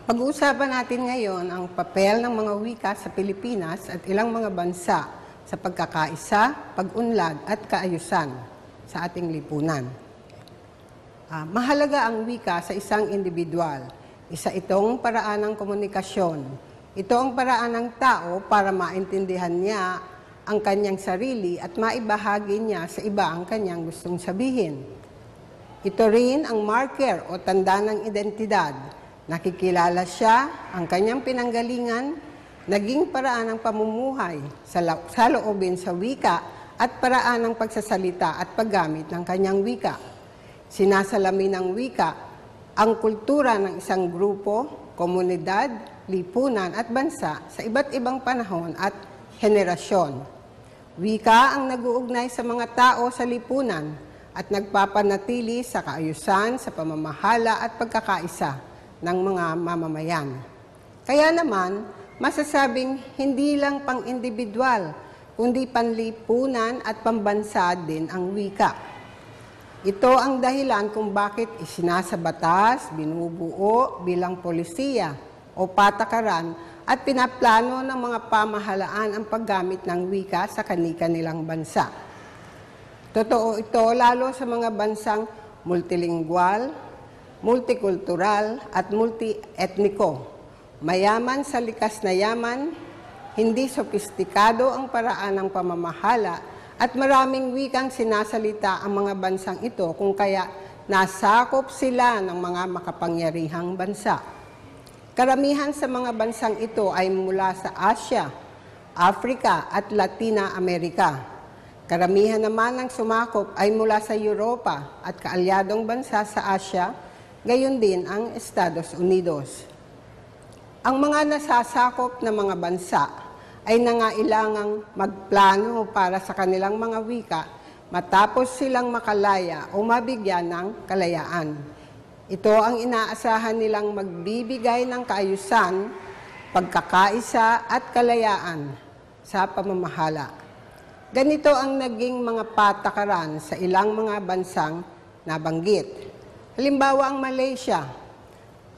Pag-uusapan natin ngayon ang papel ng mga wika sa Pilipinas at ilang mga bansa sa pagkakaisa, pag-unlad at kaayusan sa ating lipunan. Mahalaga ang wika sa isang individual. Isa itong paraan ng komunikasyon. Ito ang paraan ng tao para maintindihan niya ang kanyang sarili at maibahagi niya sa iba ang kanyang gustong sabihin. Ito rin ang marker o tanda ng identidad. Nakikilala siya, ang kanyang pinanggalingan, naging paraan ng pamumuhay sa loobin sa wika at paraan ng pagsasalita at paggamit ng kanyang wika. Sinasalamin ng wika ang kultura ng isang grupo, komunidad, lipunan at bansa sa iba't ibang panahon at henerasyon. Wika ang nag-uugnay sa mga tao sa lipunan at nagpapanatili sa kaayusan, sa pamamahala at pagkakaisa ng mga mamamayan. Kaya naman, masasabing hindi lang pang-individual, kundi panlipunan at pambansa din ang wika. Ito ang dahilan kung bakit isinasabatas, binubuo bilang polisiya o patakaran at pinaplano ng mga pamahalaan ang paggamit ng wika sa kani-kanilang bansa. Totoo ito lalo sa mga bansang multilingual, multikultural at multi-etniko. Mayaman sa likas na yaman, hindi sofistikado ang paraan ng pamamahala at maraming wikang sinasalita ang mga bansang ito kung kaya nasakop sila ng mga makapangyarihang bansa. Karamihan sa mga bansang ito ay mula sa Asia, Africa at Latina America. Karamihan naman ng sumakop ay mula sa Europa at kaalyadong bansa sa Asia, gayon din ang Estados Unidos. Ang mga nasasakop na mga bansa ay nangailangang magplano para sa kanilang mga wika matapos silang makalaya o mabigyan ng kalayaan. Ito ang inaasahan nilang magbibigay ng kaayusan, pagkakaisa at kalayaan sa pamamahala. Ganito ang naging mga patakaran sa ilang mga bansang nabanggit. Halimbawa ang Malaysia.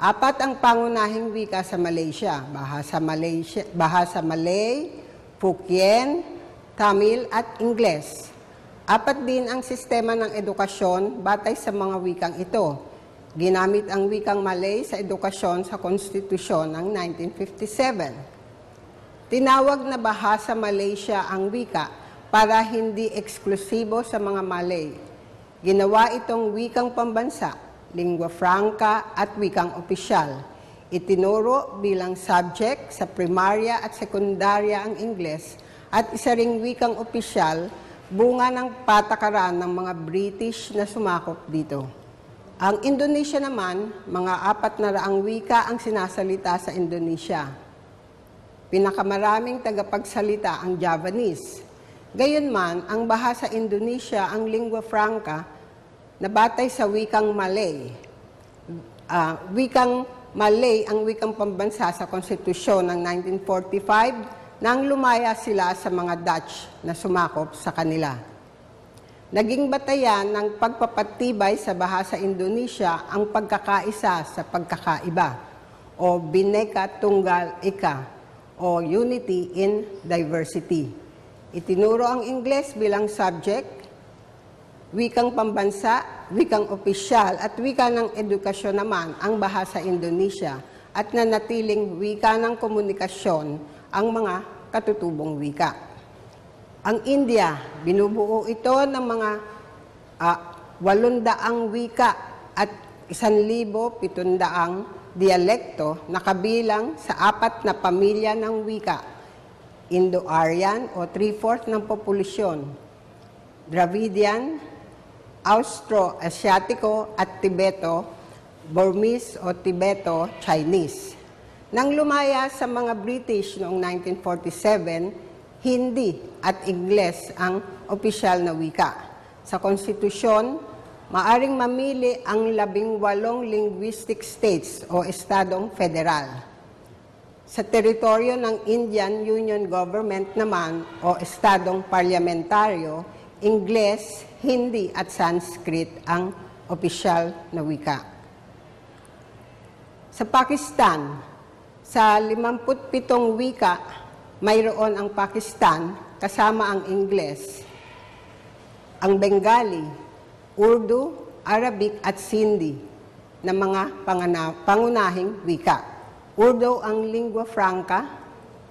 4 ang pangunahing wika sa Malaysia. Bahasa Malay, Pukien, Tamil at Ingles. 4 din ang sistema ng edukasyon batay sa mga wikang ito. Ginamit ang wikang Malay sa edukasyon sa konstitusyon ng 1957. Tinawag na Bahasa Malaysia ang wika para hindi eksklusibo sa mga Malay. Ginawa itong wikang pambansa, lingua franca at wikang opisyal. Itinuro bilang subject sa primarya at sekundarya ang Ingles at isa ring wikang opisyal, bunga ng patakaran ng mga British na sumakop dito. Ang Indonesia naman, mga 400 wika ang sinasalita sa Indonesia. Pinakamaraming tagapagsalita ang Javanese. Gayunman, ang bahasa Indonesia ang lingua franca na batay sa wikang Malay. Wikang Malay ang wikang pambansa sa konstitusyon ng 1945 nang lumaya sila sa mga Dutch na sumakop sa kanila. Naging batayan ng pagpapatibay sa bahasa Indonesia ang pagkakaisa sa pagkakaiba o Bhinneka Tunggal Ika o Unity in Diversity. Itinuro ang Ingles bilang subject, wikang pambansa, wikang opisyal at wika ng edukasyon naman ang bahasa Indonesia at nanatiling wika ng komunikasyon ang mga katutubong wika. Ang India, binubuo ito ng mga 800 wika at 1,700 dialekto na kabilang sa 4 na pamilya ng wika. Indo-Aryan o 3/4 ng populasyon, Dravidian, Austro-Asiatiko at Tibeto, Burmese o Tibeto-Chinese. Nang lumaya sa mga British noong 1947, Hindi at Ingles ang opisyal na wika. Sa konstitusyon, maaring mamili ang 18 linguistic states o estadong federal. Sa teritoryo ng Indian Union Government naman o estadong parlamentaryo, Ingles, Hindi at Sanskrit ang opisyal na wika. Sa Pakistan, sa 57 wika, mayroon ang Pakistan kasama ang Ingles, ang Bengali, Urdu, Arabic at Sindhi na mga pangunahing wika. Urdu ang lingua franca,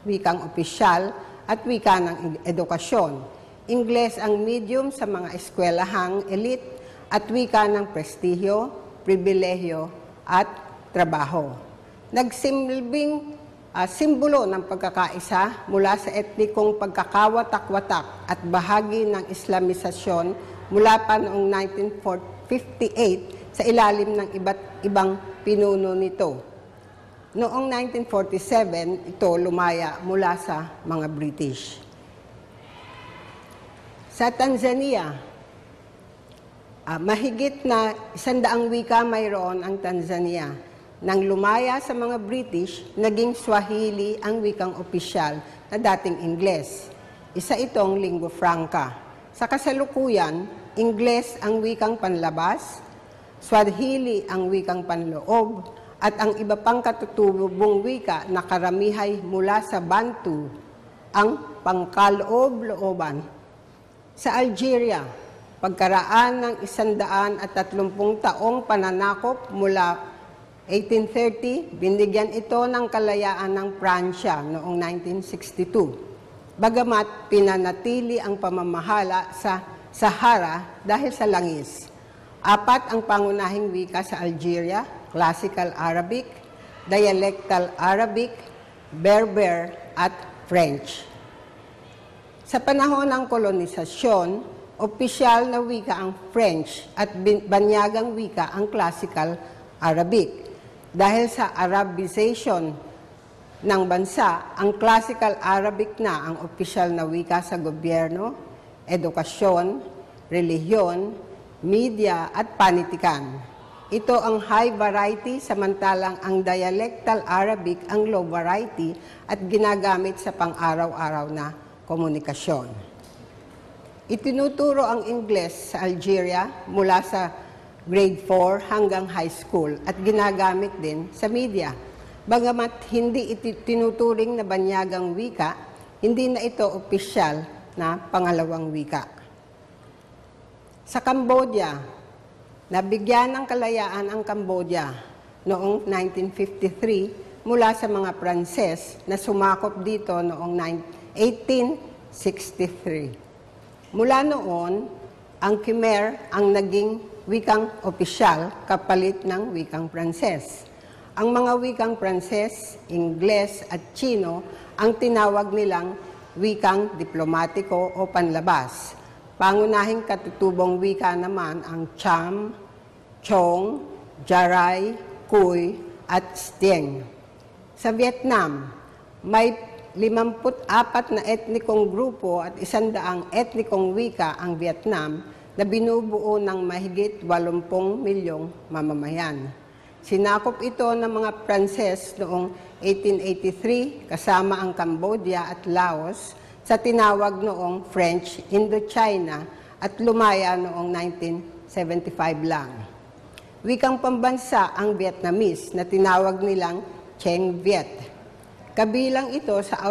wikang opisyal at wika ng edukasyon. Ingles ang medium sa mga eskwelahang elite at wika ng prestihyo, pribilehyo at trabaho. Nagsilbing simbolo ng pagkakaisa mula sa etnikong pagkakawatak-watak at bahagi ng Islamisasyon mula pa noong 1958 sa ilalim ng iba't ibang pinuno nito. Noong 1947, ito lumaya mula sa mga British. Sa Tanzania, mahigit na 100 wika mayroon ang Tanzania. Nang lumaya sa mga British, naging Swahili ang wikang opisyal na dating Ingles. Isa itong lingua franca. Sa kasalukuyan, Ingles ang wikang panlabas, Swahili ang wikang panloob, at ang iba pang katutubong wika na karamihay mula sa Bantu ang pangkaloob-looban. Sa Algeria, pagkaraan ng 130 taong pananakop mula 1830, binigyan ito ng kalayaan ng Pransya noong 1962. Bagamat pinanatili ang pamamahala sa Sahara dahil sa langis. 4 ang pangunahing wika sa Algeria: Classical Arabic, Dialectal Arabic, Berber at French. Sa panahon ng kolonisasyon, opisyal na wika ang French at banyagang wika ang Classical Arabic. Dahil sa Arabization ng bansa, ang Classical Arabic na ang opisyal na wika sa gobyerno, edukasyon, relihiyon, media at panitikan. Ito ang high variety, samantalang ang Dialectal Arabic ang low variety at ginagamit sa pang-araw-araw na komunikasyon. Itinuturo ang Ingles sa Algeria mula sa grade 4 hanggang high school at ginagamit din sa media. Bagamat hindi tinuturing na banyagang wika, hindi na ito opisyal na pangalawang wika. Sa Cambodia, nabigyan ng kalayaan ang Cambodia noong 1953 mula sa mga Pranses na sumakop dito noong 1863. Mula noon, ang Khmer ang naging wikang opisyal kapalit ng wikang Pranses. Ang mga wikang Pranses, Ingles at Chino ang tinawag nilang wikang diplomatiko o panlabas. Pangunahing katutubong wika naman ang Cham, Chong, Jaray, Khoi at Stieng. Sa Vietnam, may 54 na etnikong grupo at 100 etnikong wika ang Vietnam na binubuo ng mahigit 80 milyong mamamayan. Sinakop ito ng mga Pranses noong 1883 kasama ang Cambodia at Laos sa tinawag noong French Indochina at lumaya noong 1975 lang. Wikang pambansa ang Vietnamese na tinawag nilang Cheng Viet. Kabilang ito sa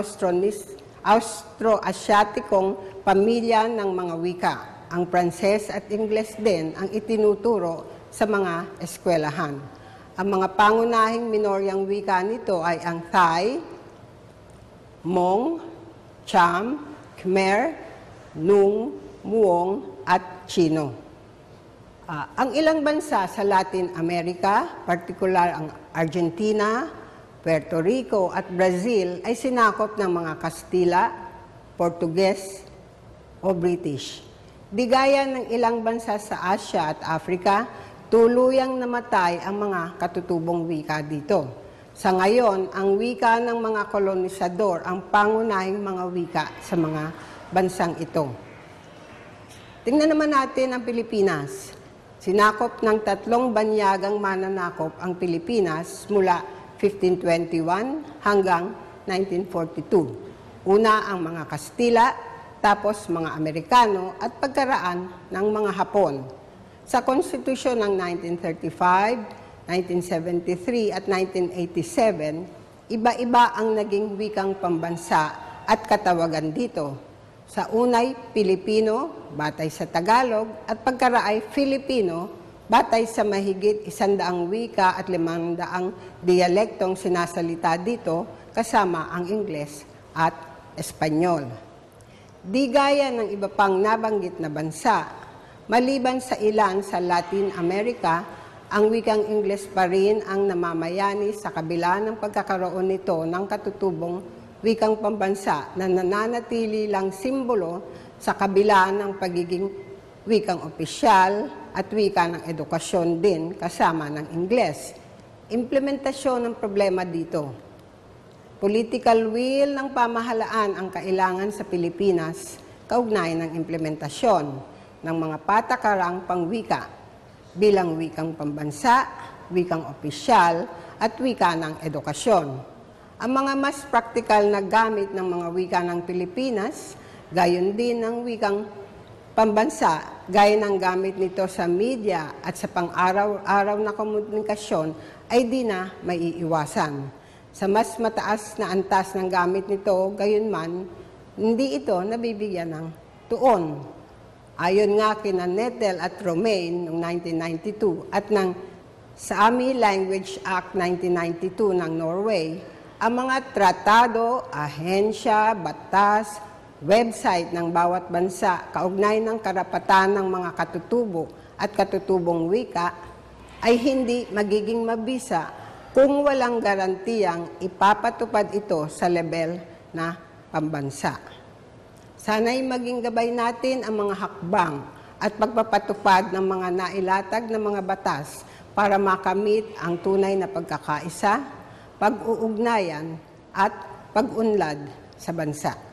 Austro-Asiatikong pamilya ng mga wika. Ang Pranses at Ingles din ang itinuturo sa mga eskwelahan. Ang mga pangunahing minoryang wika nito ay ang Thai, Hmong, Cham, Khmer, Nung, Muong at Chino. Ang ilang bansa sa Latin America, partikular ang Argentina, Puerto Rico at Brazil ay sinakop ng mga Kastila, Portuges o British. Di gaya ng ilang bansa sa Asia at Africa, tuluyang namatay ang mga katutubong wika dito. Sa ngayon, ang wika ng mga kolonisador ang pangunahing mga wika sa mga bansang ito. Tingnan naman natin ang Pilipinas. Sinakop ng 3 banyagang mananakop ang Pilipinas mula 1521 hanggang 1942. Una ang mga Kastila, tapos mga Amerikano at pagkaraan ng mga Hapon. Sa konstitusyon ng 1935, 1973 at 1987, iba-iba ang naging wikang pambansa at katawagan dito. Sa unay, Pilipino, batay sa Tagalog, at pagkaraay Filipino, batay sa mahigit 100 wika at 500 dialektong sinasalita dito, kasama ang Ingles at Espanyol. Di gaya ng iba pang nabanggit na bansa, maliban sa ilan sa Latin America, ang wikang Ingles pa rin ang namamayani sa kabila ng pagkakaroon nito ng katutubong wikang pambansa na nananatili lang simbolo sa kabila ng pagiging wikang opisyal at wika ng edukasyon din kasama ng Ingles. Implementasyon ng problema dito. Political will ng pamahalaan ang kailangan sa Pilipinas kaugnay ng implementasyon ng mga patakarang pangwika bilang wikang pambansa, wikang opisyal, at wika ng edukasyon. Ang mga mas praktikal na gamit ng mga wika ng Pilipinas, gayon din ng wikang pambansa, gaya ng gamit nito sa media at sa pang-araw-araw na komunikasyon, ay di na maiiwasan. Sa mas mataas na antas ng gamit nito, gayon man, hindi ito nabibigyan ng tuon. Ayon nga kina Nettel at Romain noong 1992 at ng Sami Language Act 1992 ng Norway, ang mga tratado, ahensya, batas, website ng bawat bansa kaugnay ng karapatan ng mga katutubo at katutubong wika ay hindi magiging mabisa kung walang garantiyang ipapatupad ito sa level na pambansa. Sana'y maging gabay natin ang mga hakbang at pagpapatupad ng mga nailatag na mga batas para makamit ang tunay na pagkakaisa, pag-uugnayan at pag-unlad sa bansa.